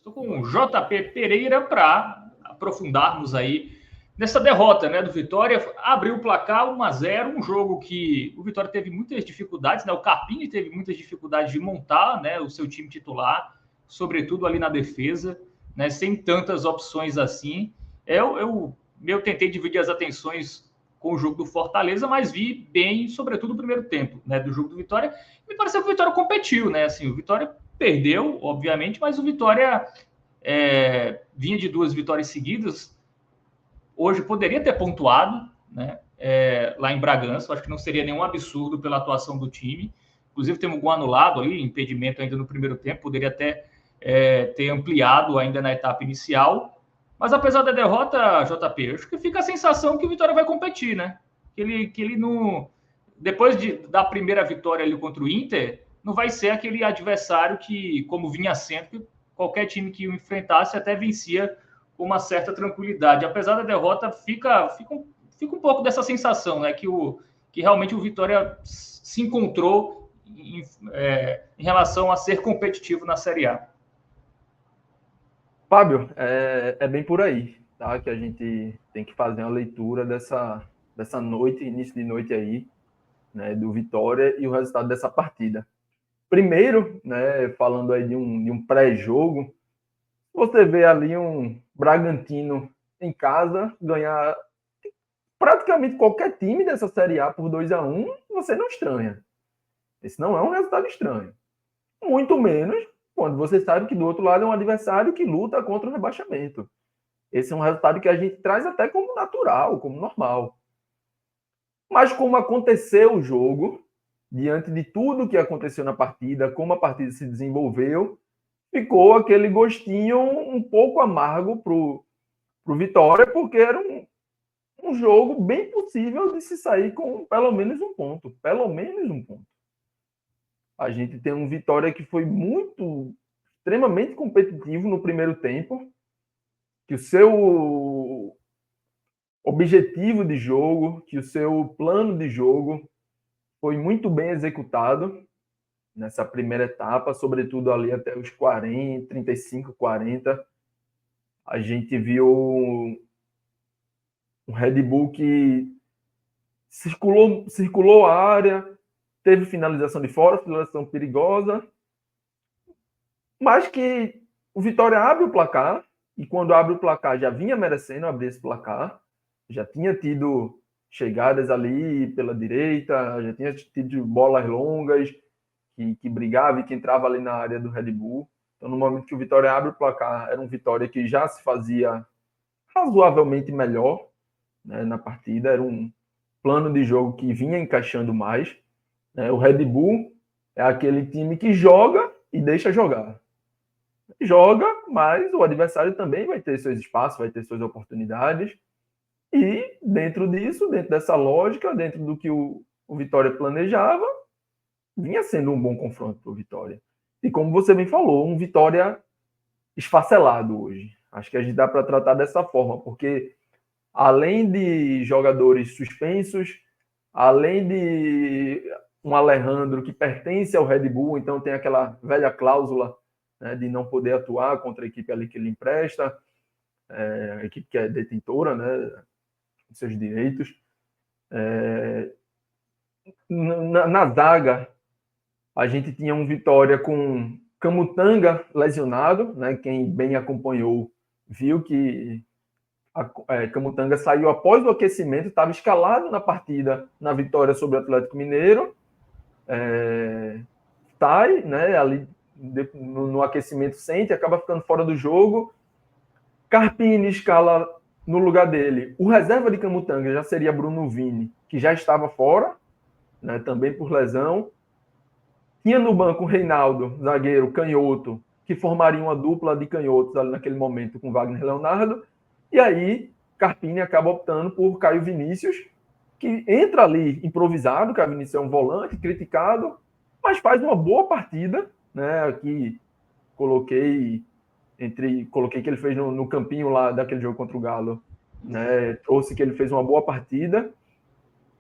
Estou com o JP Pereira para aprofundarmos aí nessa derrota, né, do Vitória. Abriu o placar 1-0, um jogo que o Vitória teve muitas dificuldades, né? O Carpini teve muitas dificuldades de montar, né, o seu time titular, sobretudo ali na defesa, né, sem tantas opções assim. Eu tentei dividir as atenções com o jogo do Fortaleza, mas vi bem, sobretudo, o primeiro tempo, né, do jogo do Vitória. Me pareceu que o Vitória competiu, né? Assim, o Vitória perdeu, obviamente, mas o Vitória vinha de 2 vitórias seguidas. Hoje poderia ter pontuado, né? Lá em Bragança. Acho que não seria nenhum absurdo pela atuação do time. Inclusive, tem um gol anulado ali, impedimento ainda no primeiro tempo. Poderia até ter ampliado ainda na etapa inicial. Mas apesar da derrota, JP, acho que fica a sensação que o Vitória vai competir, né? Que ele não. Depois da primeira vitória ali contra o Inter, não vai ser aquele adversário que, como vinha sendo, que qualquer time que o enfrentasse até vencia com uma certa tranquilidade. Apesar da derrota, fica um pouco dessa sensação, né? Que realmente o Vitória se encontrou em relação a ser competitivo na Série A. Fábio, é bem por aí, tá? Que a gente tem que fazer uma leitura dessa noite, início de noite aí, né, do Vitória e o resultado dessa partida. Primeiro, né, falando aí de um pré-jogo, você vê ali um Bragantino em casa ganhar praticamente qualquer time dessa Série A por 2-1, você não estranha. Esse não é um resultado estranho. Muito menos quando você sabe que do outro lado é um adversário que luta contra o rebaixamento. Esse é um resultado que a gente traz até como natural, como normal. Mas como aconteceu o jogo, diante de tudo que aconteceu na partida, como a partida se desenvolveu, ficou aquele gostinho um pouco amargo pro Vitória, porque era um jogo bem possível de se sair com pelo menos um ponto. Pelo menos um ponto. A gente tem um Vitória que foi extremamente competitivo no primeiro tempo, que o seu objetivo de jogo, que o seu plano de jogo foi muito bem executado nessa primeira etapa, sobretudo ali até os 40, 35, 40. A gente viu um Red Bull que circulou a área, teve finalização de fora, finalização perigosa, mas que o Vitória abre o placar, e quando abre o placar já vinha merecendo abrir esse placar, já tinha tido chegadas ali pela direita, já tinha tido bolas longas, que brigava e que entrava ali na área do Red Bull. Então, no momento que o Vitória abre o placar, era um Vitória que já se fazia razoavelmente melhor, né, na partida, era um plano de jogo que vinha encaixando mais. Né? O Red Bull é aquele time que joga e deixa jogar. Joga, mas o adversário também vai ter seus espaços, vai ter suas oportunidades. E dentro disso, dentro dessa lógica, dentro do que o Vitória planejava, vinha sendo um bom confronto para o Vitória. E como você bem falou, um Vitória esfacelado hoje. Acho que a gente dá para tratar dessa forma, porque além de jogadores suspensos, além de um Alejandro que pertence ao Red Bull, então tem aquela velha cláusula, né, de não poder atuar contra a equipe ali que ele empresta, a equipe que é detentora, né, dos seus direitos. Na zaga, a gente tinha um Vitória com Camutanga lesionado, né? Quem bem acompanhou viu que Camutanga saiu após o aquecimento, estava escalado na partida na vitória sobre o Atlético Mineiro, sai, né? Ali no aquecimento sente, acaba ficando fora do jogo. Carpini escala no lugar dele. O reserva de Camutanga já seria Bruno Vini, que já estava fora, né? Também por lesão. Tinha no banco o Reinaldo, zagueiro, canhoto, que formaria uma dupla de canhotos ali naquele momento com Wagner Leonardo. E aí, Carpini acaba optando por Caio Vinícius, que entra ali improvisado. Caio Vinícius é um volante, criticado, mas faz uma boa partida. Né? Aqui coloquei que ele fez no campinho lá daquele jogo contra o Galo. Né? Trouxe que ele fez uma boa partida,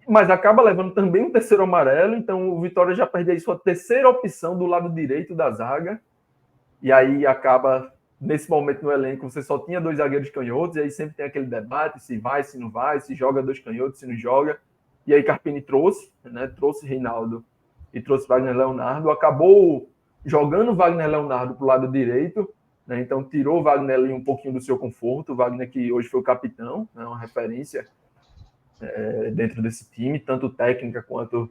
mas acaba levando também um terceiro amarelo, então o Vitória já perde aí sua terceira opção do lado direito da zaga, e aí acaba nesse momento no elenco você só tinha 2 zagueiros canhotos, e aí sempre tem aquele debate, se vai, se não vai, se joga 2 canhotos, se não joga. E aí Carpini trouxe, né? Trouxe Reinaldo e trouxe Wagner Leonardo, acabou jogando Wagner Leonardo para o lado direito, né? Então tirou o Wagner ali um pouquinho do seu conforto, o Wagner que hoje foi o capitão, né? Uma referência dentro desse time, tanto técnica quanto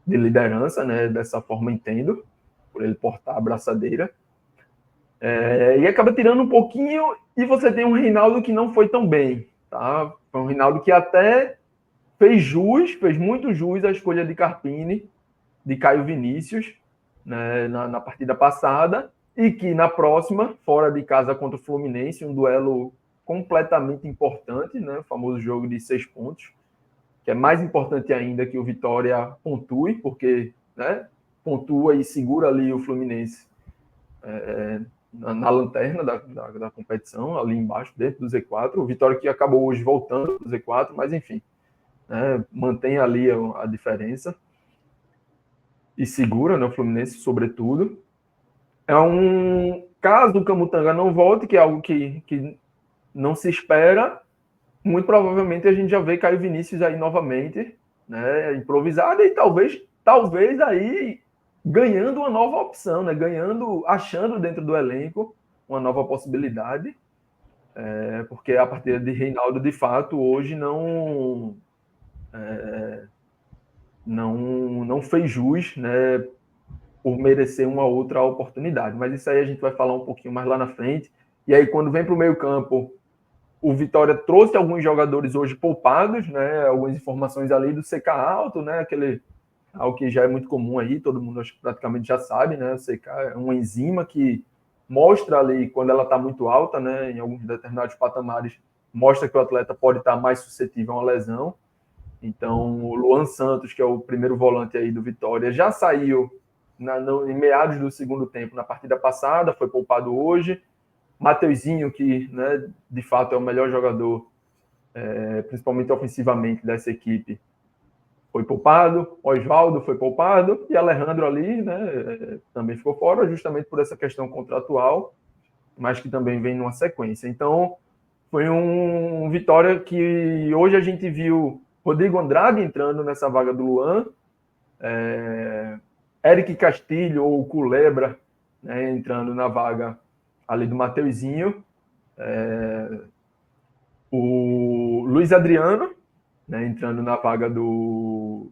de liderança, né? Dessa forma entendo, por ele portar a braçadeira. E acaba tirando um pouquinho, e você tem um Reinaldo que não foi tão bem, tá? Foi um Reinaldo que até fez muito jus à escolha de Carpini, de Caio Vinícius, né, na partida passada, e que na próxima, fora de casa contra o Fluminense, um duelo completamente importante, né, o famoso jogo de 6 pontos, que é mais importante ainda que o Vitória pontue, porque, né, pontua e segura ali o Fluminense na lanterna da competição, ali embaixo, dentro do Z4. O Vitória que acabou hoje voltando do Z4, mas enfim, né, mantém ali a diferença e segura, né, o Fluminense, sobretudo. É um caso o Camutanga não volte, que é algo que não se espera, muito provavelmente a gente já vê Caio Vinícius aí novamente, né, improvisado, e talvez aí ganhando uma nova opção, né, achando dentro do elenco uma nova possibilidade, porque a partida de Reinaldo, de fato, hoje não fez jus, né, por merecer uma outra oportunidade. Mas isso aí a gente vai falar um pouquinho mais lá na frente. E aí, quando vem para o meio-campo, o Vitória trouxe alguns jogadores hoje poupados, né, algumas informações ali do CK alto, né, algo que já é muito comum aí, todo mundo acho que praticamente já sabe, né, o CK é uma enzima que mostra ali, quando ela está muito alta, né, em alguns determinados patamares, mostra que o atleta pode estar mais suscetível a uma lesão. Então, o Luan Santos, que é o primeiro volante aí do Vitória, já saiu em meados do segundo tempo na partida passada, foi poupado hoje. Mateuzinho, que, né, de fato é o melhor jogador, principalmente ofensivamente, dessa equipe, foi poupado. Oswaldo foi poupado. E Alejandro ali, né, também ficou fora, justamente por essa questão contratual, mas que também vem numa sequência. Então, foi um Vitória que hoje a gente viu Rodrigo Andrade entrando nessa vaga do Luan, Eric Castilho ou Culebra, né, entrando na vaga ali do Mateuzinho, o Luiz Adriano, né, entrando na vaga do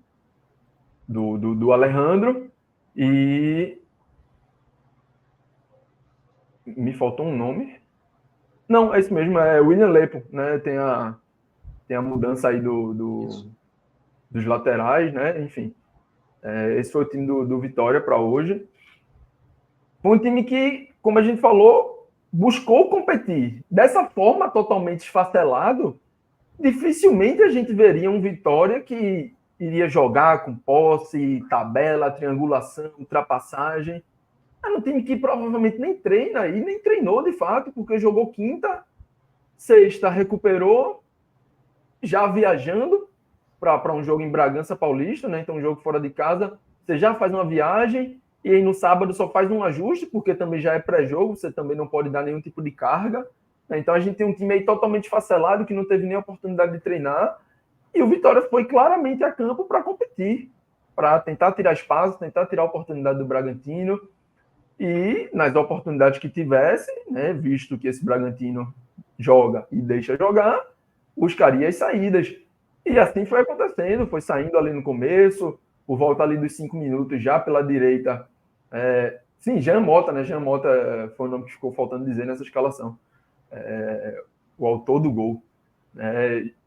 Alejandro, e me faltou um nome. Não, é isso mesmo, é William Lepo, né? Tem a mudança aí dos laterais, né? Enfim, esse foi o time do Vitória para hoje. Foi um time que, como a gente falou, buscou competir. Dessa forma, totalmente esfacelado, dificilmente a gente veria um Vitória que iria jogar com posse, tabela, triangulação, ultrapassagem. É um time que provavelmente nem treina e nem treinou de fato, porque jogou quinta, sexta, recuperou, já viajando para um jogo em Bragança Paulista, né? Então, um jogo fora de casa, você já faz uma viagem e aí no sábado só faz um ajuste, porque também já é pré-jogo, você também não pode dar nenhum tipo de carga. Né? Então, a gente tem um time aí totalmente facelado, que não teve nem oportunidade de treinar, e o Vitória foi claramente a campo para competir, para tentar tirar espaço, tentar tirar a oportunidade do Bragantino, e nas oportunidades que tivesse, né, visto que esse Bragantino joga e deixa jogar, buscaria as saídas. E assim foi acontecendo, foi saindo ali no começo, por volta ali dos 5 minutos, já pela direita. Sim, Jean Mota, né? Jean Mota foi o nome que ficou faltando dizer nessa escalação. O autor do gol.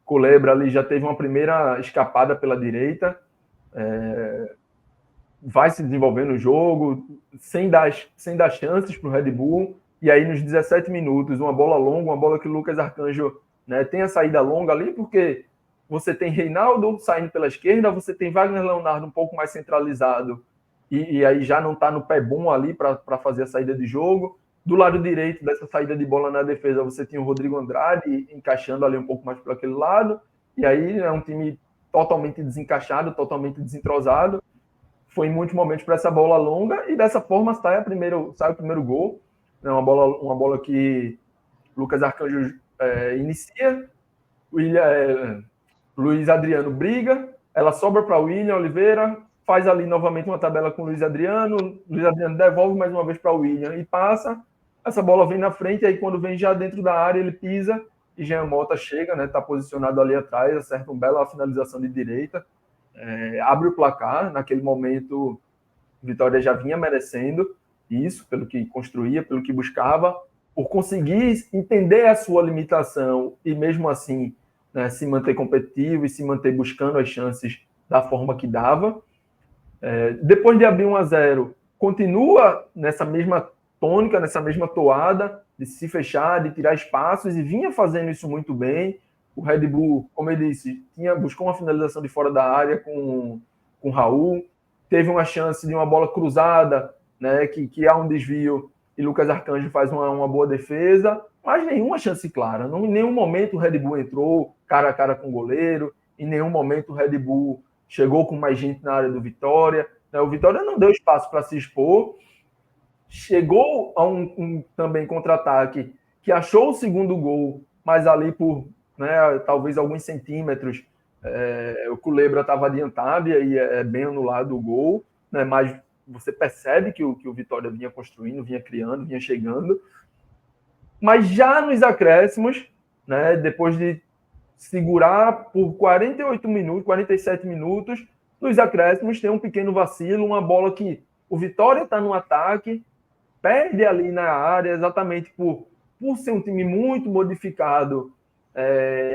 Culebra ali já teve uma primeira escapada pela direita, vai se desenvolvendo o jogo, sem dar chances para o Red Bull, e aí nos 17 minutos, uma bola longa, uma bola que o Lucas Arcanjo, né, tem a saída longa ali, porque você tem Reinaldo saindo pela esquerda, você tem Wagner Leonardo um pouco mais centralizado, e aí já não está no pé bom ali para fazer a saída de jogo. Do lado direito dessa saída de bola na defesa, você tinha o Rodrigo Andrade encaixando ali um pouco mais para aquele lado, e aí é um time totalmente desencaixado, totalmente desentrosado. Foi em muitos momentos para essa bola longa, e dessa forma sai o primeiro gol. né? Uma bola que Lucas Arcanjo inicia, Luiz Adriano briga, ela sobra para William Oliveira, faz ali novamente uma tabela com Luiz Adriano devolve mais uma vez para o William e passa, essa bola vem na frente, aí quando vem já dentro da área, ele pisa, e Jean Mota chega, né, tá posicionado ali atrás, acerta uma bela finalização de direita, abre o placar, naquele momento Vitória já vinha merecendo isso, pelo que construía, pelo que buscava, por conseguir entender a sua limitação e mesmo assim, né, se manter competitivo e se manter buscando as chances da forma que dava. Depois de abrir 1-0, continua nessa mesma tônica, nessa mesma toada, de se fechar, de tirar espaços, e vinha fazendo isso muito bem. O Red Bull, como eu disse, buscou uma finalização de fora da área com o Raul, teve uma chance de uma bola cruzada, né, que há um desvio, e Lucas Arcanjo faz uma boa defesa, mas nenhuma chance clara. Em nenhum momento o Red Bull entrou cara a cara com o goleiro, em nenhum momento o Red Bull chegou com mais gente na área do Vitória. O Vitória não deu espaço para se expor, chegou a um também contra-ataque que achou o segundo gol, mas ali por, né, talvez alguns centímetros, o Culebra estava adiantado e aí é bem anulado o gol, né, mas você percebe que o Vitória vinha construindo, vinha criando, vinha chegando. Mas já nos acréscimos, né, depois de segurar por 48 minutos, 47 minutos, nos acréscimos tem um pequeno vacilo, uma bola que o Vitória está no ataque, perde ali na área, exatamente por ser um time muito modificado.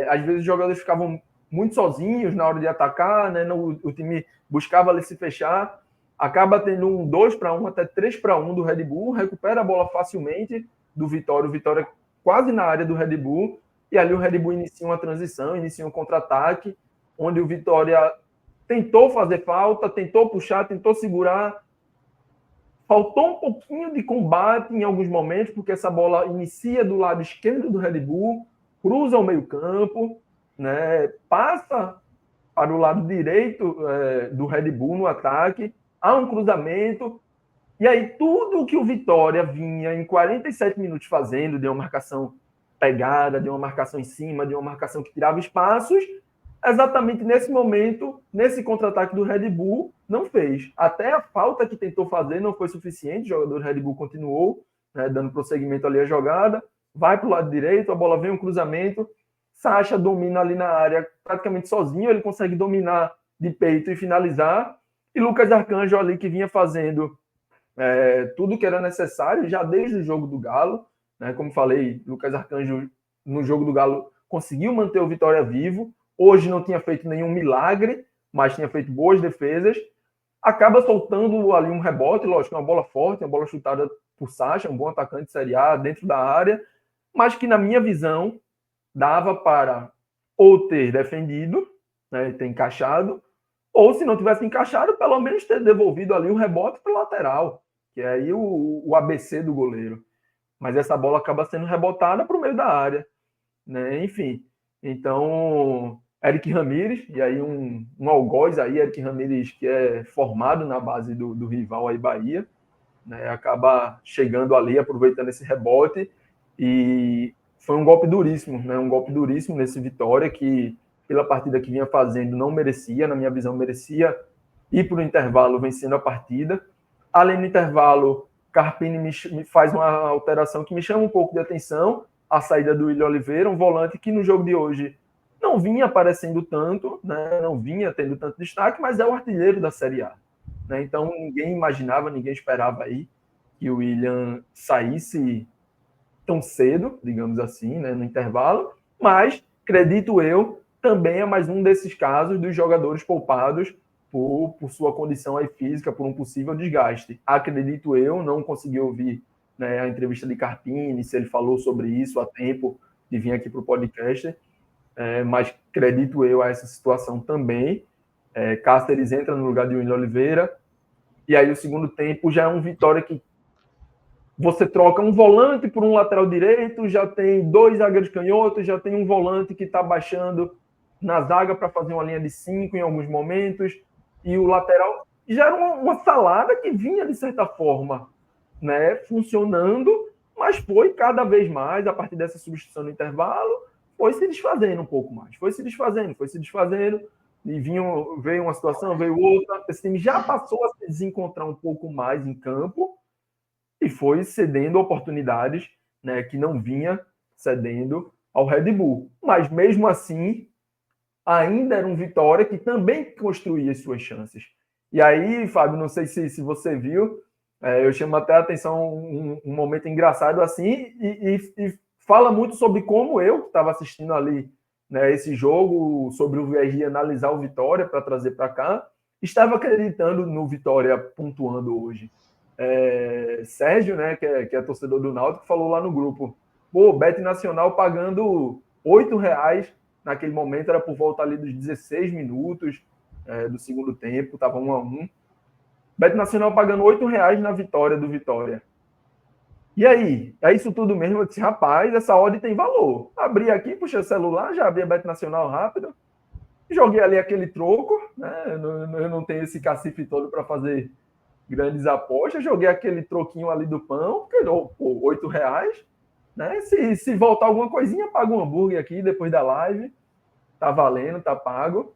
Às vezes os jogadores ficavam muito sozinhos na hora de atacar, né? O time buscava ali se fechar, acaba tendo um 2-1, até 3-1 do Red Bull, recupera a bola facilmente do Vitória, o Vitória quase na área do Red Bull, e ali o Red Bull inicia uma transição, inicia um contra-ataque, onde o Vitória tentou fazer falta, tentou puxar, tentou segurar, faltou um pouquinho de combate em alguns momentos, porque essa bola inicia do lado esquerdo do Red Bull, cruza o meio-campo, né, passa para o lado direito do Red Bull no ataque, há um cruzamento, e aí tudo que o Vitória vinha em 47 minutos fazendo, de uma marcação pegada, de uma marcação em cima, de uma marcação que tirava espaços, exatamente nesse momento, nesse contra-ataque do Red Bull, não fez. Até a falta que tentou fazer não foi suficiente, o jogador do Red Bull continuou, né, dando prosseguimento ali à jogada, vai para o lado direito, a bola vem um cruzamento, Sacha domina ali na área praticamente sozinho, ele consegue dominar de peito e finalizar, e Lucas Arcanjo ali que vinha fazendo tudo que era necessário, já desde o jogo do Galo, né, como falei, Lucas Arcanjo no jogo do Galo conseguiu manter o Vitória vivo, hoje não tinha feito nenhum milagre, mas tinha feito boas defesas, acaba soltando ali um rebote, lógico, uma bola forte, uma bola chutada por Sacha, um bom atacante de Série A, dentro da área, mas que na minha visão dava para ou ter defendido, né, ter encaixado, ou se não tivesse encaixado, pelo menos ter devolvido ali um rebote para o lateral, que é aí o ABC do goleiro. Mas essa bola acaba sendo rebotada para o meio da área, né? Enfim, então Eric Ramírez, e aí um algoz aí, Eric Ramírez, que é formado na base do rival aí, Bahia, né? Acaba chegando ali, aproveitando esse rebote, e foi um golpe duríssimo, né? Um golpe duríssimo nesse Vitória, que pela partida que vinha fazendo não merecia, na minha visão merecia ir para o intervalo vencendo a partida. Além do intervalo, Carpini me faz uma alteração que me chama um pouco de atenção, a saída do William Oliveira, um volante que no jogo de hoje não vinha aparecendo tanto, né? Não vinha tendo tanto destaque, mas é o artilheiro da Série A, né? Então ninguém imaginava, ninguém esperava aí que o William saísse tão cedo, digamos assim, né, no intervalo, mas, acredito eu, também é mais um desses casos dos jogadores poupados por sua condição aí física, por um possível desgaste. Acredito eu, não consegui ouvir, né, a entrevista de Carpini, se ele falou sobre isso a tempo de vir aqui para o podcast, mas acredito eu a essa situação também. Cáceres entra no lugar de William Oliveira, e aí o segundo tempo já é um Vitória que você troca um volante por um lateral direito, já tem 2 zagueiros canhotos, já tem um volante que está baixando na zaga para fazer uma linha de 5 em alguns momentos, e o lateral já era uma salada que vinha, de certa forma, né, funcionando, mas foi cada vez mais, a partir dessa substituição no intervalo, foi se desfazendo um pouco mais. Foi se desfazendo, e veio uma situação, veio outra. Esse time já passou a se desencontrar um pouco mais em campo e foi cedendo oportunidades, né, que não vinha cedendo ao Red Bull. Mas mesmo assim, ainda era um Vitória que também construía as suas chances. E aí, Fábio, não sei se você viu, eu chamo até a atenção um momento engraçado assim, e fala muito sobre como eu estava assistindo ali, né, esse jogo, sobre o VRI analisar o Vitória para trazer para cá, estava acreditando no Vitória pontuando hoje. Sérgio, né, que é torcedor do Náutico, falou lá no grupo, pô, Bet Nacional pagando R$8 naquele momento, era por volta ali dos 16 minutos do segundo tempo, estava 1-1. Bet Nacional pagando R$8 na vitória do Vitória. E aí? É isso tudo mesmo? Eu disse, rapaz, essa odd tem valor. Abri aqui, puxei o celular, já abri a Bet Nacional rápido, joguei ali aquele troco, né? Eu não tenho esse cacife todo para fazer grandes apostas, joguei aquele troquinho ali do pão, que deu R$8, né? Se voltar alguma coisinha, pago um hambúrguer aqui depois da live, tá valendo, tá pago.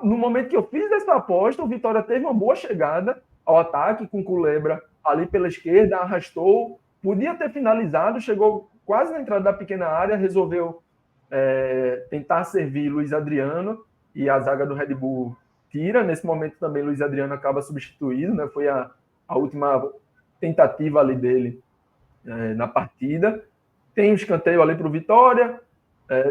No momento que eu fiz essa aposta, o Vitória teve uma boa chegada ao ataque com o Culebra ali pela esquerda, arrastou, podia ter finalizado, chegou quase na entrada da pequena área, resolveu tentar servir Luiz Adriano, e a zaga do Red Bull tira. Nesse momento também Luiz Adriano acaba substituído, né? Foi a última tentativa ali dele na partida. Tem um escanteio ali para o Vitória.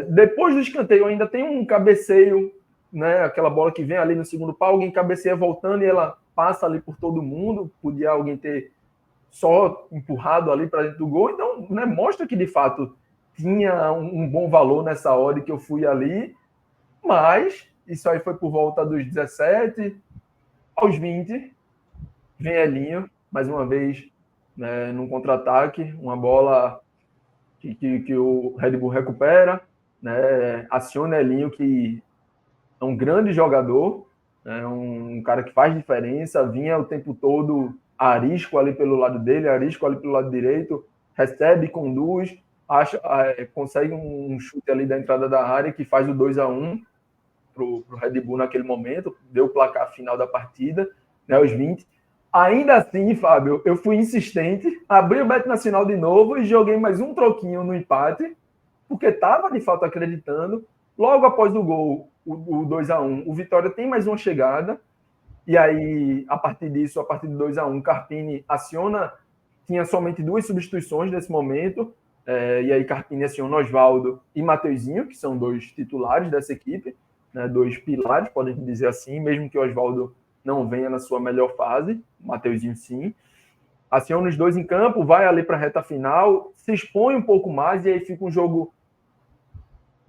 Depois do escanteio ainda tem um cabeceio, né? Aquela bola que vem ali no segundo pau, alguém cabeceia voltando e ela passa ali por todo mundo. Podia alguém ter só empurrado ali para dentro do gol. Então, né, mostra que de fato tinha um bom valor nessa hora que eu fui ali, mas isso aí foi por volta dos 17 aos 20. Vem Elinho, mais uma vez, né, num contra-ataque, uma bola que o Red Bull recupera, né, aciona Elinho, que é um grande jogador, né, um cara que faz diferença, vinha o tempo todo Arisco ali pelo lado dele, Arisco ali pelo lado direito, recebe, conduz, consegue um chute ali da entrada da área que faz o 2-1 para o Red Bull naquele momento, deu o placar final da partida, né, os 20. Ainda assim, Fábio, eu fui insistente, abri o Bet Nacional de novo e joguei mais um troquinho no empate, porque estava de fato acreditando. Logo após o gol, o 2-1, o Vitória tem mais uma chegada, e aí, a partir disso, a partir do 2-1, Carpini aciona, tinha somente 2 substituições nesse momento, e aí Carpini aciona Osvaldo e Mateuzinho, que são 2 titulares dessa equipe, né, 2 pilares, podem dizer assim, mesmo que o Osvaldo não venha na sua melhor fase, o Mateuzinho sim. Aciona os 2 em campo, vai ali para a reta final, se expõe um pouco mais, e aí fica um jogo...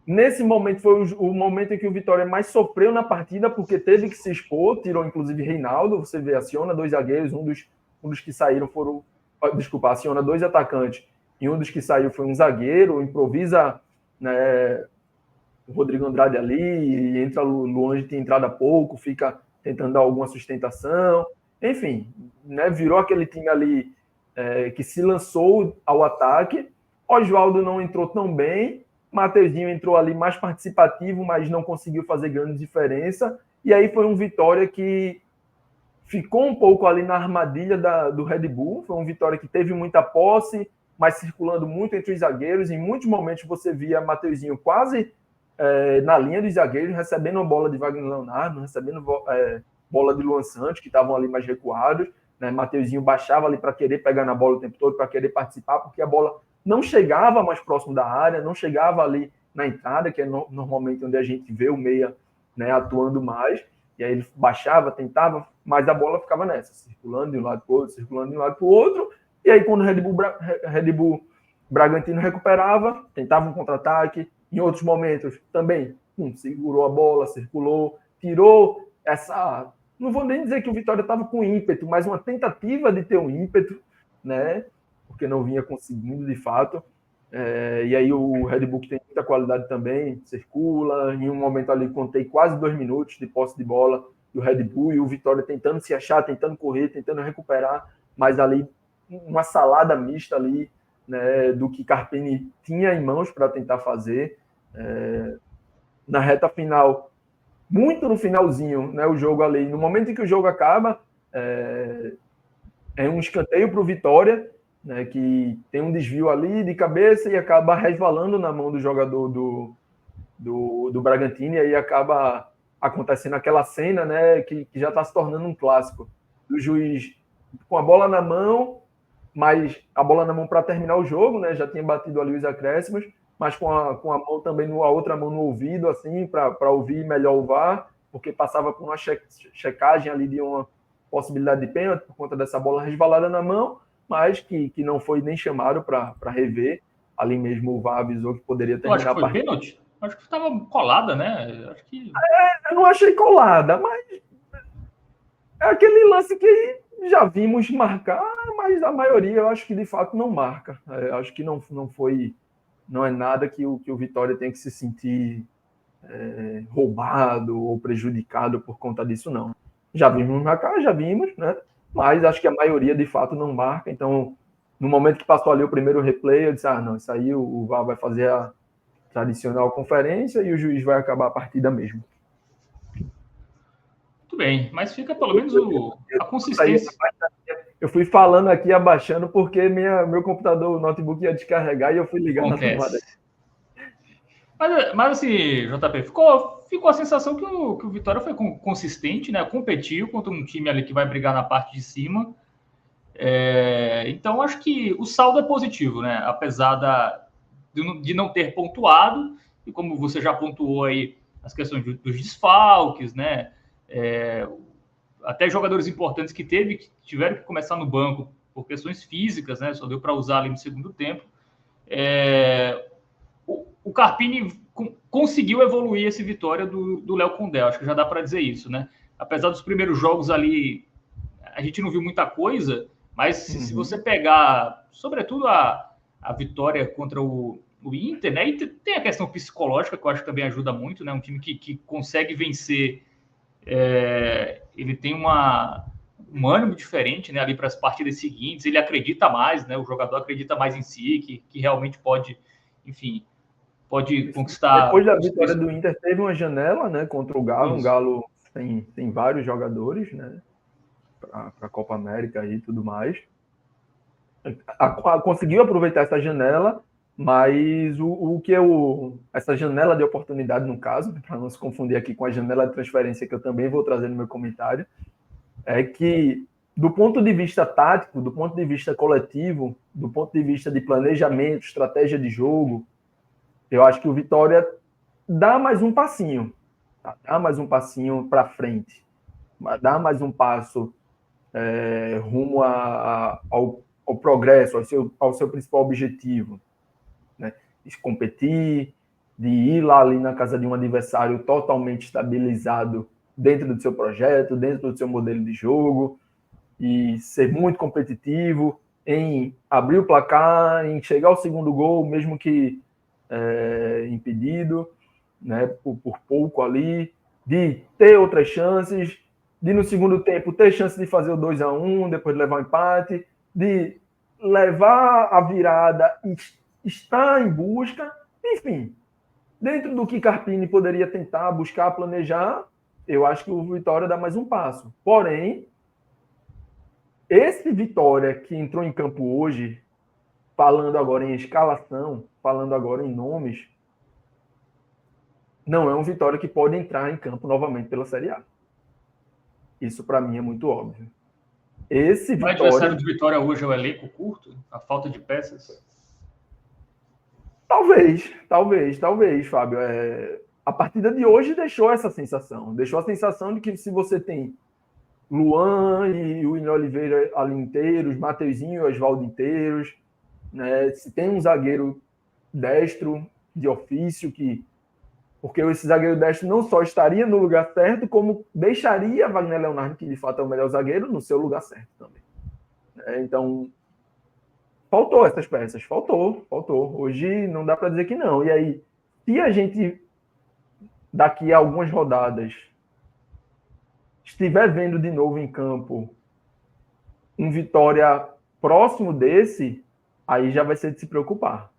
Nesse momento foi o momento em que o Vitória mais sofreu na partida, porque teve que se expor, tirou inclusive Reinaldo. Você vê, aciona 2 zagueiros, um dos que saíram foram... Desculpa, aciona 2 atacantes, e um dos que saiu foi um zagueiro, improvisa, né, o Rodrigo Andrade ali, e entra o Luan, tem entrada há pouco, fica tentando dar alguma sustentação. Enfim, né, virou aquele time ali que se lançou ao ataque. Osvaldo não entrou tão bem, Mateuzinho entrou ali mais participativo, mas não conseguiu fazer grande diferença. E aí foi um Vitória que ficou um pouco ali na armadilha do Red Bull. Foi um Vitória que teve muita posse, mas circulando muito entre os zagueiros. Em muitos momentos você via Mateuzinho quase na linha dos zagueiros, recebendo uma bola de Wagner Leonardo, recebendo bola de Luan Santos, que estavam ali mais recuados. Né? Mateuzinho baixava ali para querer pegar na bola o tempo todo, para querer participar, porque a bola não chegava mais próximo da área, não chegava ali na entrada, que é normalmente onde a gente vê o meia, né, atuando mais. E aí ele baixava, tentava, mas a bola ficava nessa, circulando de um lado para o outro, circulando de um lado para o outro. E aí quando o Red Bull Bragantino recuperava, tentava um contra-ataque. Em outros momentos também, segurou a bola, circulou, tirou essa... Não vou nem dizer que o Vitória estava com ímpeto, mas uma tentativa de ter um ímpeto, né? Porque não vinha conseguindo de fato. E aí o Red Bull, que tem muita qualidade também, circula. Em um momento ali, contei quase 2 minutos de posse de bola do Red Bull, e o Vitória tentando se achar, tentando correr, tentando recuperar, mas ali uma salada mista ali, né, do que Carpini tinha em mãos para tentar fazer. Na reta final, muito no finalzinho, né, o jogo ali, no momento em que o jogo acaba, é um escanteio para o Vitória, né, que tem um desvio ali de cabeça e acaba resvalando na mão do jogador do Bragantino, e aí acaba acontecendo aquela cena, né, que já está se tornando um clássico, do juiz com a bola na mão, mas a bola na mão para terminar o jogo, né, já tinha batido ali os acréscimos, mas com a mão também, a outra mão no ouvido, assim, para ouvir melhor o VAR, porque passava por uma checagem ali de uma possibilidade de pênalti por conta dessa bola resvalada na mão, mas que não foi nem chamado para rever. Ali mesmo o VAR avisou que poderia terminar a partida. Pênalti? Acho que estava colada, né? Acho que... eu não achei colada, mas é aquele lance que já vimos marcar, mas a maioria eu acho que de fato não marca. Acho que não foi, não é nada que o Vitória tem que se sentir roubado ou prejudicado por conta disso, não. Já vimos marcar, já vimos, né? Mas acho que a maioria de fato não marca. Então, no momento que passou ali o primeiro replay, eu disse: não, isso aí o VAR vai fazer a tradicional conferência e o juiz vai acabar a partida mesmo. Muito bem, mas fica pelo menos a consistência. Eu fui falando aqui, abaixando, porque meu computador, o notebook ia descarregar e eu fui ligar na tomada. Mas assim, JP, ficou a sensação que o Vitória foi consistente, né? Competiu contra um time ali que vai brigar na parte de cima. Então, acho que o saldo é positivo, né? Apesar de não ter pontuado, e como você já pontuou aí, as questões dos desfalques, né? Até jogadores importantes que tiveram que começar no banco por questões físicas, né? Só deu para usar ali no segundo tempo. O Carpini conseguiu evoluir esse Vitória do Léo Condé, acho que já dá para dizer isso, né? Apesar dos primeiros jogos ali, a gente não viu muita coisa, mas se você pegar, sobretudo a vitória contra o Inter, né? E tem a questão psicológica, que eu acho que também ajuda muito, né? Um time que consegue vencer, ele tem um ânimo diferente, né? Ali para as partidas seguintes, ele acredita mais, né? O jogador acredita mais em si, que realmente pode, enfim, pode conquistar... Depois da vitória do Inter, teve uma janela, né, contra o Galo. Isso. Um Galo tem vários jogadores, né, para a Copa América e tudo mais. Conseguiu aproveitar essa janela, mas essa janela de oportunidade, no caso, para não se confundir aqui com a janela de transferência, que eu também vou trazer no meu comentário, é que, do ponto de vista tático, do ponto de vista coletivo, do ponto de vista de planejamento, estratégia de jogo, eu acho que o Vitória dá mais um passinho. Tá? Dá mais um passinho para frente. Dá mais um passo rumo ao progresso, ao seu principal objetivo. Né? De competir, de ir lá ali na casa de um adversário totalmente estabilizado dentro do seu projeto, dentro do seu modelo de jogo, e ser muito competitivo em abrir o placar, em chegar ao segundo gol, mesmo que impedido, né, por pouco ali, de ter outras chances, de no segundo tempo ter chance de fazer o 2-1, depois de levar o empate, de levar a virada e estar em busca, enfim, dentro do que Carpini poderia tentar, buscar, planejar, eu acho que o Vitória dá mais um passo. Porém, esse Vitória que entrou em campo hoje, falando agora em escalação, falando agora em nomes, não é um Vitória que pode entrar em campo novamente pela Série A. Isso, para mim, é muito óbvio. Esse Vitória... O adversário de Vitória hoje é o elenco curto? A falta de peças? Talvez, Fábio. A partida de hoje deixou essa sensação. Deixou a sensação de que se você tem Luan e o William Oliveira ali inteiros, Mateuzinho e Oswaldo inteiros, né? Se tem um zagueiro destro de ofício, porque esse zagueiro destro não só estaria no lugar certo, como deixaria Wagner Leonardo, que de fato é o melhor zagueiro, no seu lugar certo também. Então, faltou essas peças, faltou. Hoje não dá para dizer que não. E aí, se a gente, daqui a algumas rodadas, estiver vendo de novo em campo um Vitória próximo desse, aí já vai ser de se preocupar.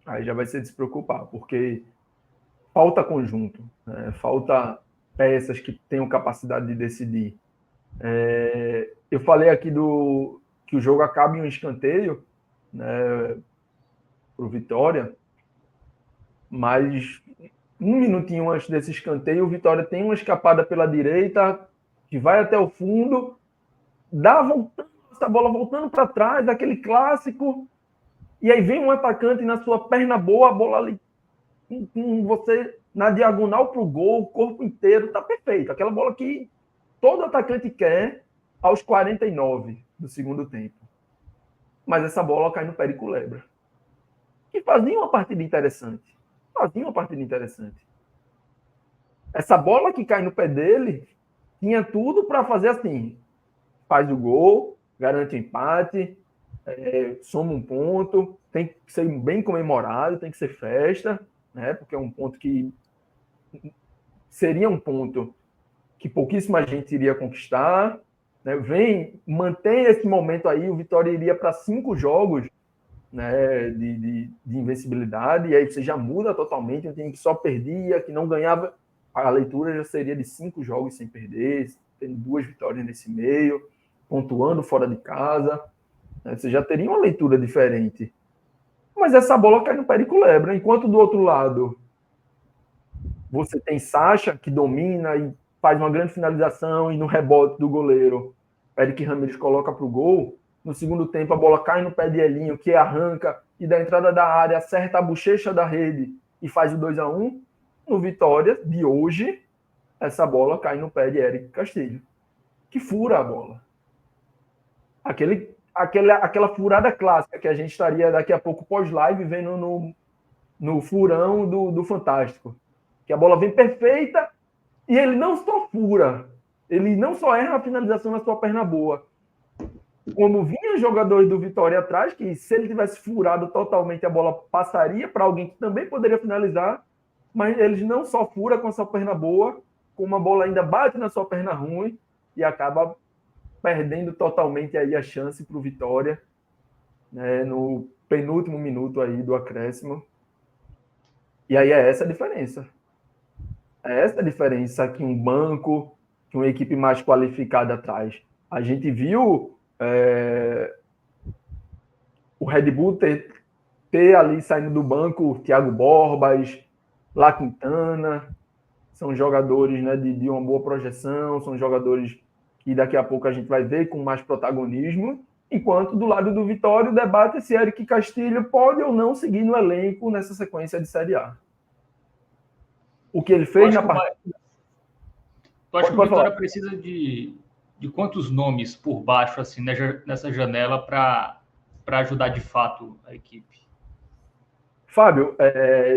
Aí já vai ser de se preocupar, porque falta conjunto, né? Falta peças que tenham capacidade de decidir. Eu falei aqui que o jogo acaba em um escanteio, né, para o Vitória, mas um minutinho antes desse escanteio, o Vitória tem uma escapada pela direita, que vai até o fundo, dá voltando, essa bola voltando para trás, aquele clássico, e aí vem um atacante na sua perna boa, a bola ali com você na diagonal para o gol, o corpo inteiro, tá perfeito. Aquela bola que todo atacante quer aos 49 do segundo tempo. Mas essa bola cai no pé de Culebra, que fazia uma partida interessante. Essa bola que cai no pé dele tinha tudo para fazer assim: faz o gol, garante o empate, soma um ponto, tem que ser bem comemorado, tem que ser festa, né? Porque é um ponto que seria um ponto que pouquíssima gente iria conquistar, né? Mantém esse momento aí, o Vitória iria para 5 jogos, né, de invencibilidade, e aí você já muda totalmente, um time que só perdia, que não ganhava, a leitura já seria de 5 jogos sem perder, tendo 2 vitórias nesse meio, pontuando fora de casa, né? Você já teria uma leitura diferente. Mas essa bola cai no pé de Culebra, enquanto do outro lado você tem Sacha, que domina e faz uma grande finalização, e no rebote do goleiro, Eric Ramírez coloca para o gol. No segundo tempo, a bola cai no pé de Elinho, que arranca e da entrada da área acerta a bochecha da rede e faz o 2-1. No Vitória de hoje, essa bola cai no pé de Eric Castilho, que fura a bola. Aquela furada clássica que a gente estaria daqui a pouco pós-live vendo no furão do Fantástico. Que a bola vem perfeita e ele não só fura, ele não só erra a finalização na sua perna boa, como vinha jogadores do Vitória atrás, que se ele tivesse furado totalmente, a bola passaria para alguém que também poderia finalizar, mas eles não só fura com a sua perna boa, como a bola ainda bate na sua perna ruim e acaba perdendo totalmente aí a chance para o Vitória, né, no penúltimo minuto aí do acréscimo. E aí é essa a diferença. É essa a diferença que um banco, que uma equipe mais qualificada traz. A gente viu o Red Bull ter ali saindo do banco Thiago Borbas, La Quintana, são jogadores, né, de uma boa projeção, são jogadores que daqui a pouco a gente vai ver com mais protagonismo, enquanto do lado do Vitória o debate é se Eric Castilho pode ou não seguir no elenco nessa sequência de Série A. O que ele fez na partida... Tu acha que o Vitória precisa de quantos nomes por baixo assim nessa janela para ajudar de fato a equipe? Fábio,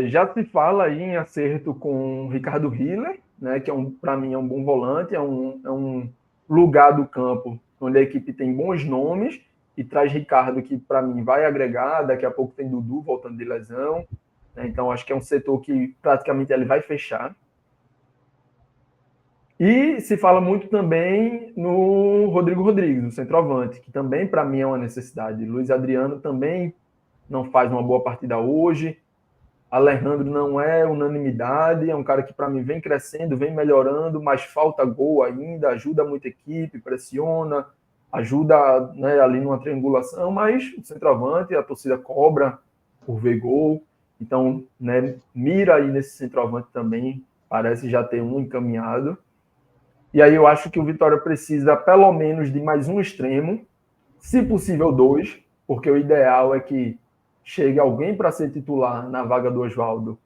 já se fala aí em acerto com o Ricardo Hiller, né, que para mim é um bom volante, é um lugar do campo onde a equipe tem bons nomes e traz Ricardo, que para mim vai agregar. Daqui a pouco tem Dudu voltando de lesão, né, então acho que é um setor que praticamente ele vai fechar. E se fala muito também no Rodrigo Rodrigues, no centroavante, que também para mim é uma necessidade. Luiz Adriano também não faz uma boa partida hoje. Alejandro não é unanimidade, é um cara que para mim vem crescendo, vem melhorando, mas falta gol ainda, ajuda muita equipe, pressiona, ajuda, né, ali numa triangulação, mas o centroavante, a torcida cobra por ver gol, então, né, mira aí nesse centroavante também, parece já ter um encaminhado. E aí eu acho que o Vitória precisa pelo menos de mais um extremo, se possível 2, porque o ideal é que chegue alguém para ser titular na vaga do Oswaldo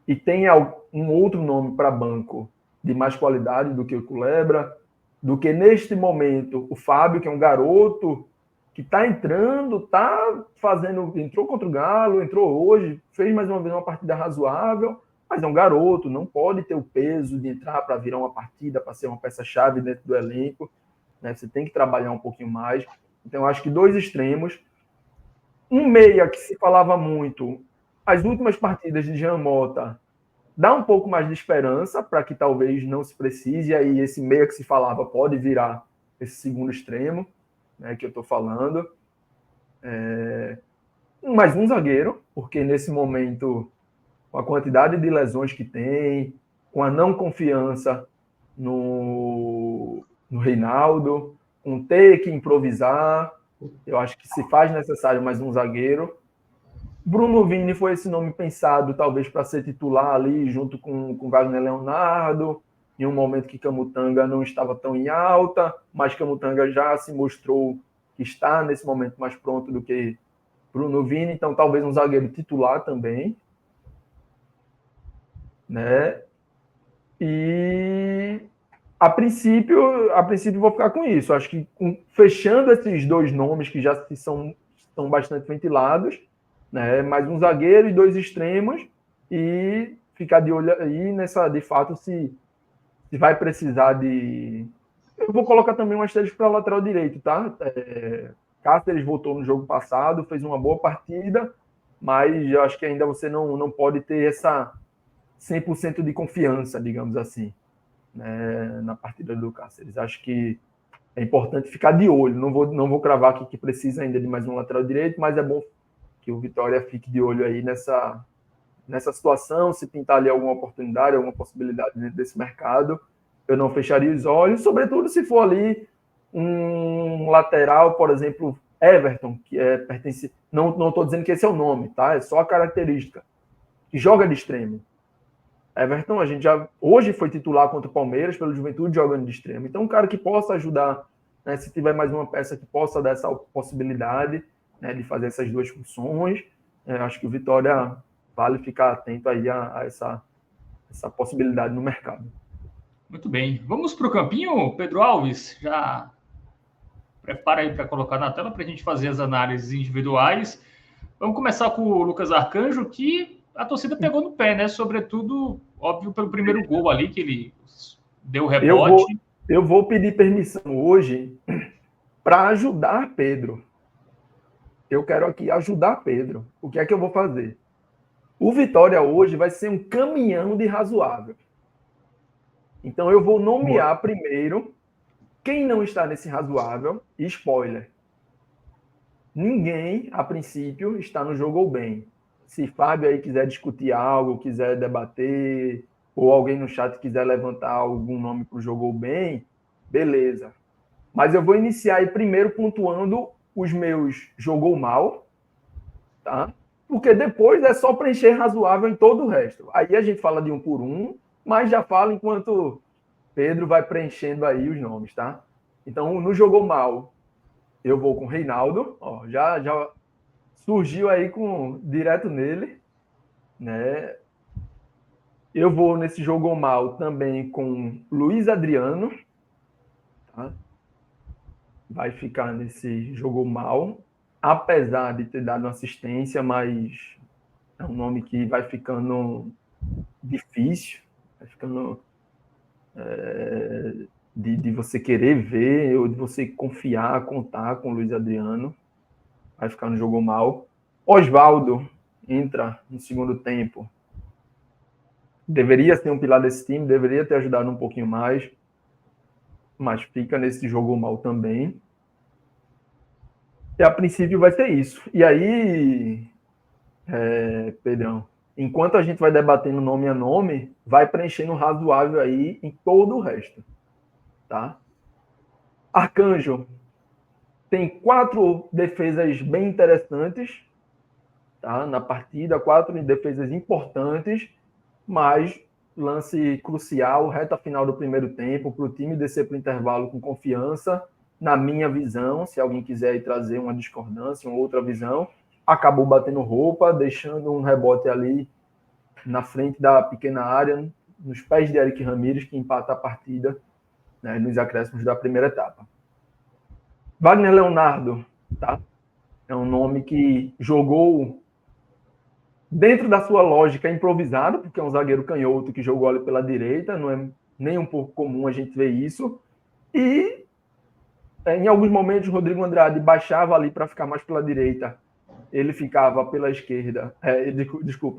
e tenha um outro nome para banco de mais qualidade do que o Culebra, do que neste momento o Fábio, que é um garoto que está entrando, entrou contra o Galo, entrou hoje, fez mais uma vez uma partida razoável, mas é um garoto, não pode ter o peso de entrar para virar uma partida, para ser uma peça-chave dentro do elenco, né? Você tem que trabalhar um pouquinho mais. Então, eu acho que 2 extremos. Um meia que se falava muito, as últimas partidas de Jean Mota, dá um pouco mais de esperança para que talvez não se precise, e aí esse meia que se falava pode virar esse segundo extremo. né, que eu estou falando. Mais um zagueiro, porque nesse momento, com a quantidade de lesões que tem, com a não confiança no Reinaldo, com ter que improvisar, eu acho que se faz necessário mais um zagueiro. Bruno Vini foi esse nome pensado, talvez, para ser titular ali, junto com Wagner Leonardo, em um momento que Camutanga não estava tão em alta, mas Camutanga já se mostrou que está nesse momento mais pronto do que Bruno Vini, então talvez um zagueiro titular também, né? E a princípio vou ficar com isso. Acho que fechando esses dois nomes que já são bastante ventilados, né? Mais um zagueiro e 2 extremos, e ficar de olho aí nessa, de fato, se vai precisar de... Eu vou colocar também um asterisco para lateral direito, tá? Cáceres voltou no jogo passado, fez uma boa partida, mas eu acho que ainda você não pode ter essa 100% de confiança, digamos assim, né, na partida do Cáceres. Acho que é importante ficar de olho. Não vou cravar aqui que precisa ainda de mais um lateral direito, mas é bom que o Vitória fique de olho aí nessa situação, se pintar ali alguma oportunidade, alguma possibilidade dentro desse mercado, eu não fecharia os olhos, sobretudo se for ali um lateral, por exemplo, Everton, que pertence... Não estou dizendo que esse é o nome, tá? É só a característica. Que joga de extremo. Everton, a gente já hoje foi titular contra o Palmeiras pelo Juventude jogando de extremo. Então, um cara que possa ajudar, né, se tiver mais uma peça que possa dar essa possibilidade, né, de fazer essas duas funções, acho que o Vitória vale ficar atento aí a essa possibilidade no mercado. Muito bem. Vamos para o campinho, Pedro Alves? Já prepara aí para colocar na tela para a gente fazer as análises individuais. Vamos começar com o Lucas Arcanjo, que a torcida pegou no pé, né? Sobretudo, óbvio, pelo primeiro gol ali, que ele deu rebote. Eu vou pedir permissão hoje para ajudar Pedro. Eu quero aqui ajudar Pedro. O que é que eu vou fazer? O Vitória hoje vai ser um caminhão de razoável. Então eu vou nomear primeiro quem não está nesse razoável. E spoiler. Ninguém, a princípio, está no jogou bem. Se Fábio aí quiser discutir algo, quiser debater, ou alguém no chat quiser levantar algum nome para o jogou bem, beleza. Mas eu vou iniciar aí primeiro pontuando os meus jogou mal, tá? Porque depois é só preencher razoável em todo o resto. Aí a gente fala de um por um, mas já fala enquanto Pedro vai preenchendo aí os nomes, tá? Então, no jogou mal, eu vou com Reinaldo, ó, já surgiu aí direto nele, né? Eu vou nesse jogou mal também com Luiz Adriano, tá? Vai ficar nesse jogou mal, apesar de ter dado uma assistência, mas é um nome que vai ficando difícil, vai ficando de você querer ver, ou de você confiar, contar com o Luiz Adriano, vai ficar no jogou mal. Osvaldo entra no segundo tempo, deveria ser um pilar desse time, deveria ter ajudado um pouquinho mais, mas fica nesse jogou mal também. E a princípio vai ser isso. E aí, Pedrão, enquanto a gente vai debatendo nome a nome, vai preenchendo razoável aí em todo o resto. Tá? Arcanjo tem 4 defesas bem interessantes, tá? Na partida, 4 defesas importantes, mas lance crucial, reta final do primeiro tempo, para o time descer para o intervalo com confiança. Na minha visão, se alguém quiser trazer uma discordância, uma outra visão, acabou batendo roupa, deixando um rebote ali na frente da pequena área, nos pés de Eric Ramírez, que empata a partida, né, nos acréscimos da primeira etapa. Wagner Leonardo, tá? É um nome que jogou dentro da sua lógica improvisada, porque é um zagueiro canhoto que jogou ali pela direita, não é nem um pouco comum a gente ver isso. E em alguns momentos, o Rodrigo Andrade baixava ali para ficar mais pela direita. Ele ficava pela esquerda.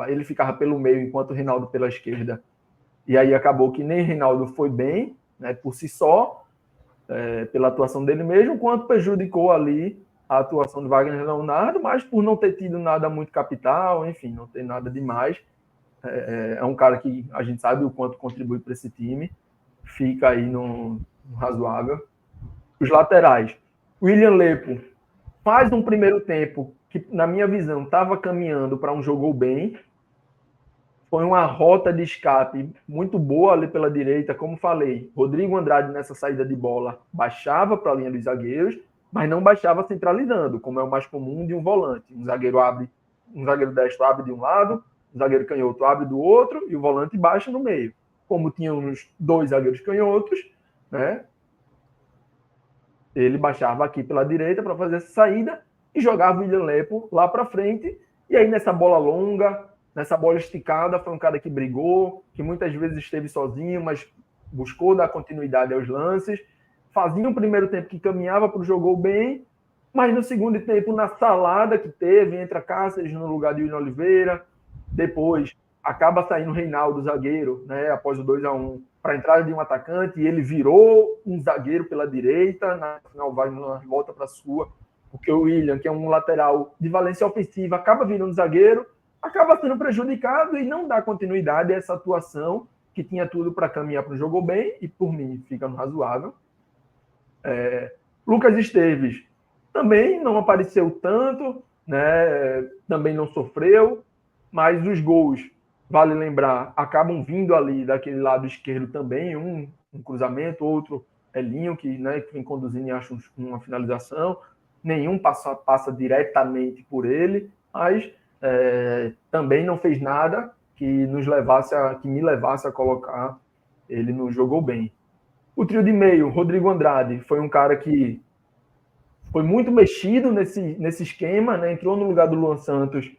Ele ficava pelo meio, enquanto o Reinaldo pela esquerda. E aí acabou que nem o Reinaldo foi bem, né, por si só. pela atuação dele mesmo, quanto prejudicou ali a atuação de Wagner Leonardo, mas por não ter tido nada muito capital, enfim, não ter nada demais. É um cara que a gente sabe o quanto contribui para esse time, fica aí no razoável. Os laterais, William Lepo faz um primeiro tempo que, na minha visão, estava caminhando para um jogo bem. Foi uma rota de escape muito boa ali pela direita, como falei. Rodrigo Andrade, nessa saída de bola, baixava para a linha dos zagueiros, mas não baixava centralizando, como é o mais comum de um volante. Um zagueiro destro abre de um lado, um zagueiro canhoto abre do outro, e o volante baixa no meio. Como tinha uns 2 zagueiros canhotos, né? Ele baixava aqui pela direita para fazer essa saída e jogava o William Lepo lá para frente. E aí, nessa bola longa, nessa bola esticada, foi um cara que brigou, que muitas vezes esteve sozinho, mas buscou dar continuidade aos lances. Fazia um primeiro tempo que caminhava para o jogo bem, mas no segundo tempo, na salada que teve, entra Cáceres no lugar de William Oliveira, depois acaba saindo o Reinaldo, zagueiro, né, após o 2-1, para a entrada de um atacante, e ele virou um zagueiro pela direita, na final vai volta para a sua, porque o William, que é um lateral de valência ofensiva, acaba virando zagueiro, acaba sendo prejudicado e não dá continuidade a essa atuação, que tinha tudo para caminhar para o jogo bem, e por mim fica no razoável. Lucas Esteves também não apareceu tanto, né, também não sofreu, mas os gols, vale lembrar, acabam vindo ali daquele lado esquerdo também, um cruzamento, outro Elinho, que vem conduzindo e acha uma finalização. Nenhum passa diretamente por ele, mas também não fez nada que me levasse a colocar ele no jogou bem. O trio de meio, Rodrigo Andrade, foi um cara que foi muito mexido nesse esquema, né? Entrou no lugar do Luan Santos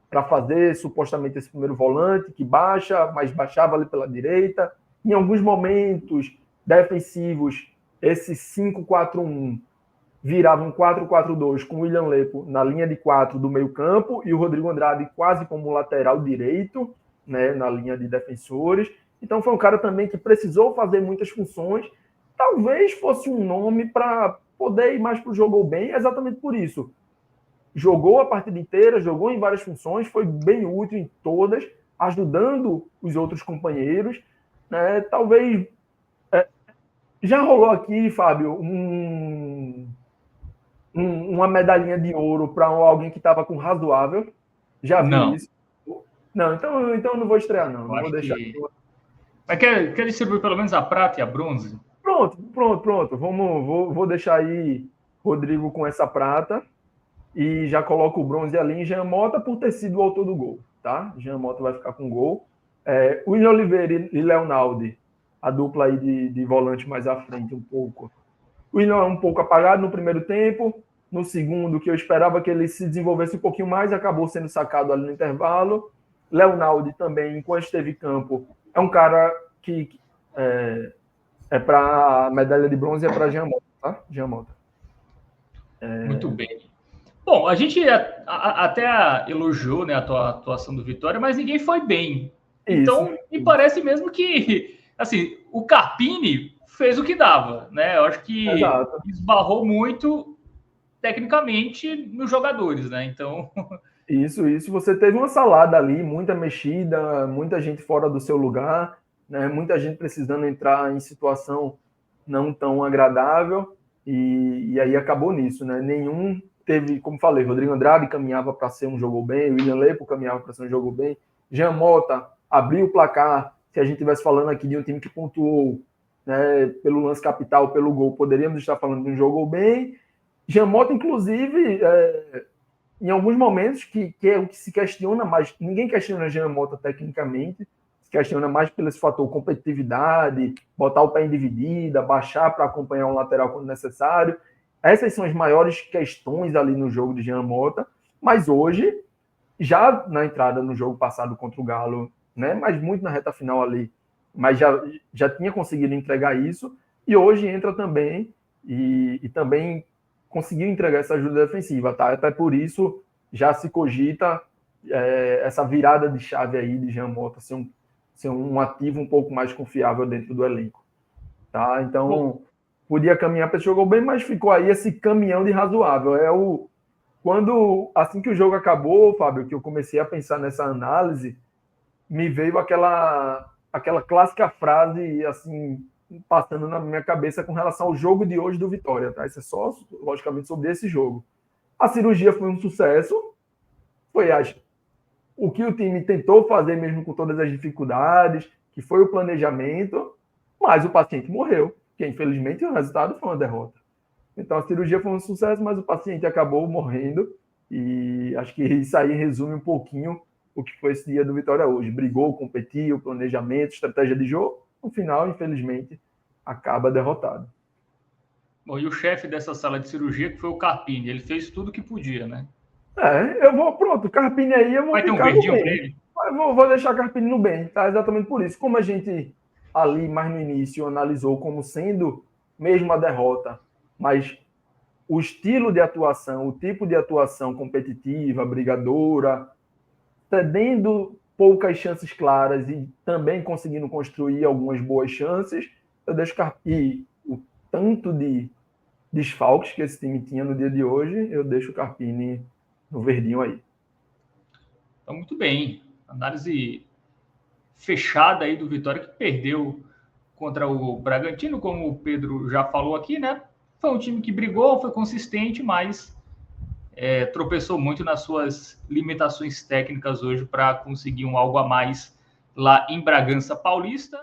para fazer supostamente esse primeiro volante, que baixa, mas baixava ali pela direita. Em alguns momentos defensivos, esse 5-4-1 virava um 4-4-2 com o William Lepo na linha de 4 do meio campo e o Rodrigo Andrade quase como lateral direito, né, na linha de defensores. Então foi um cara também que precisou fazer muitas funções. Talvez fosse um nome para poder ir mais para o jogo bem, exatamente por isso. Jogou a partida inteira, jogou em várias funções, foi bem útil em todas, ajudando os outros companheiros. Né? Talvez... já rolou aqui, Fábio, uma medalhinha de ouro para alguém que estava com razoável. Já viu isso? Não, então eu não vou estrear, não. Não vou deixar. Mas quer distribuir pelo menos a prata e a bronze? Pronto. Vou deixar aí Rodrigo com essa prata e já coloco o bronze ali em Jean Mota por ter sido o autor do gol, tá? Jean Mota vai ficar com o gol. William Oliveira e Leonaldi, a dupla aí de volante mais à frente um pouco. O William é um pouco apagado no primeiro tempo, no segundo, que eu esperava que ele se desenvolvesse um pouquinho mais, acabou sendo sacado ali no intervalo. Leonaldi também, enquanto esteve em campo, é um cara que para a medalha de bronze, é para Jean Mota, tá? Jean Mota. Muito bem. Bom, a gente até elogiou, né, a atuação do Vitória, mas ninguém foi bem. Então, me parece mesmo que, assim, o Carpini fez o que dava, né? Eu acho que esbarrou muito tecnicamente nos jogadores, né? Então... Isso. Você teve uma salada ali, muita mexida, muita gente fora do seu lugar, né? Muita gente precisando entrar em situação não tão agradável, e aí acabou nisso, né? Nenhum teve, como falei, Rodrigo Andrade caminhava para ser um jogo bem, William Lepo caminhava para ser um jogo bem, Jean Mota abriu o placar. Se a gente estivesse falando aqui de um time que pontuou, né, pelo lance capital, pelo gol, poderíamos estar falando de um jogo bem. Jean Mota, inclusive, em alguns momentos, que é o que se questiona mais, ninguém questiona Jean Mota tecnicamente, se questiona mais pelo esse fator competitividade, botar o pé em dividida, baixar para acompanhar um lateral quando necessário. Essas são as maiores questões ali no jogo de Jean Mota, mas hoje, já na entrada no jogo passado contra o Galo, né, mas muito na reta final ali, mas já tinha conseguido entregar isso, e hoje entra também, e também conseguiu entregar essa ajuda defensiva, tá? Até por isso já se cogita essa virada de chave aí de Jean Mota ser um ativo um pouco mais confiável dentro do elenco. tá? Então, podia caminhar para esse jogo bem, mas ficou aí esse caminhão de razoável. Assim que o jogo acabou, Fábio, que eu comecei a pensar nessa análise, me veio aquela clássica frase, assim, passando na minha cabeça com relação ao jogo de hoje do Vitória, tá? Isso é só, logicamente, sobre esse jogo. A cirurgia foi um sucesso, foi o que o time tentou fazer mesmo com todas as dificuldades, que foi o planejamento, mas o paciente morreu, que infelizmente o resultado foi uma derrota. Então a cirurgia foi um sucesso, mas o paciente acabou morrendo, e acho que isso aí resume um pouquinho o que foi esse dia do Vitória hoje. Brigou, competiu, planejamento, estratégia de jogo, no final, infelizmente, acaba derrotado. Bom, e o chefe dessa sala de cirurgia, que foi o Carpini, ele fez tudo o que podia, né? Pronto, Carpini aí eu vou Vai ter um ficar no verdinho para bem. ele? Vou deixar Carpini no bem, tá? Exatamente por isso. Como a gente ali mais no início analisou como sendo mesmo a derrota, mas o estilo de atuação, o tipo de atuação competitiva, brigadora, cedendo poucas chances claras e também conseguindo construir algumas boas chances, eu deixo Carpini, o tanto de desfalques que esse time tinha no dia de hoje, eu deixo o Carpini no verdinho aí. Então, muito bem. Análise fechada aí do Vitória, que perdeu contra o Bragantino, como o Pedro já falou aqui, né? Foi um time que brigou, foi consistente, mas tropeçou muito nas suas limitações técnicas hoje para conseguir um algo a mais lá em Bragança Paulista.